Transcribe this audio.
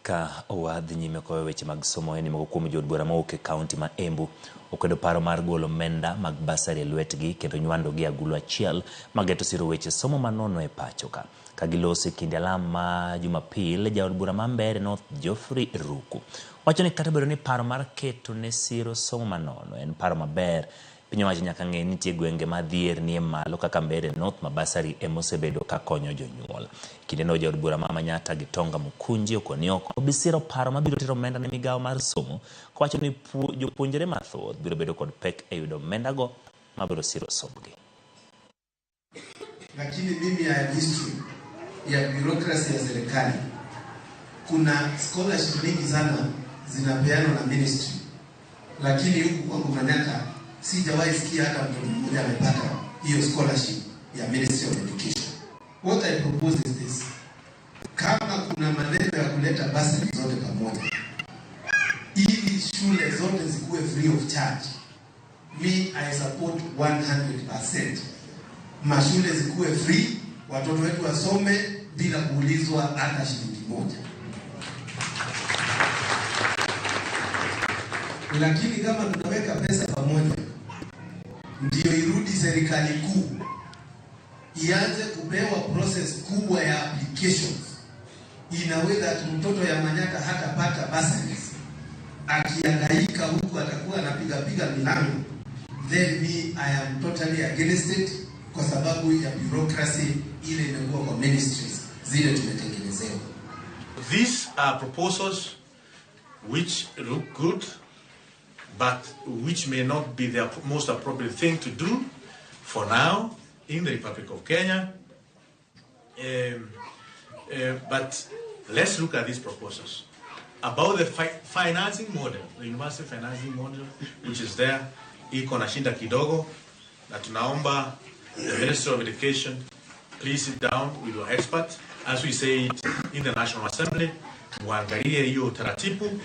ka owadhi nyime kowe weche mag somo eni moko kuom jod bura mawuok e kaunti ma Embu okwedo paro mar golo omenda mag basari e lwetgi kendo nywando gi agulu achiel mageto siro weche somo manono e pacho ka giloso e kinde alam ma Jumapil. Jaod bura ma Mbeere North Geoffrey Ruku wacho ni kata bedo ni paro mar keto ne siro somo manono en paro maber, piny owacho nyaka ng'e ni nitie gwenge madhier nie malo kaka Mbeere North ma basari emosebedo ka konyo jonyuol. Kindeno jaod bura ma Manyatta Gitonga Mukunji okoni oko obisiro paro mabiro tero omenda ne migawo mar somo kowacho ni jopuonjre mathoth biro bedo kod pek e yudo omenda go mabiro siro sombgi. Lakini mimi ya history ya bureaucracy ya serikali, kuna scholarship nyingi sana zinapeanwa na ministry, lakini huku kwangu Manyatta sijawahi sikia hata mtu mmoja amepata hiyo scholarship ya Ministry of Education. What I propose is this: kama kuna maneno ya kuleta basari zote pamoja ili shule zote zikuwe free of charge, me I support 100%. Mashule zikuwe free, watoto wetu wasome bila kuulizwa hata shilingi moja. Lakini kama tunaweka pesa pamoja, ndio irudi serikali kuu ianze kupewa process kubwa ya applications, inaweza mtoto ya Manyatta hatapata bursaries, akihangaika huku atakuwa anapiga milango, then me I am totally against it, kwa sababu ya bureaucracy ile imekuwa kwa ministries zile tumetengenezewa. These are proposals which look good, but which may not be the most appropriate thing to do for now in the Republic of Kenya. But let's look at these proposals. About the financing model, the university financing model, which is there, iko na shinda kidogo, na tunaomba the Ministry of Education, please sit down with your expert, as we say it in the National Assembly, muangalie hiyo taratibu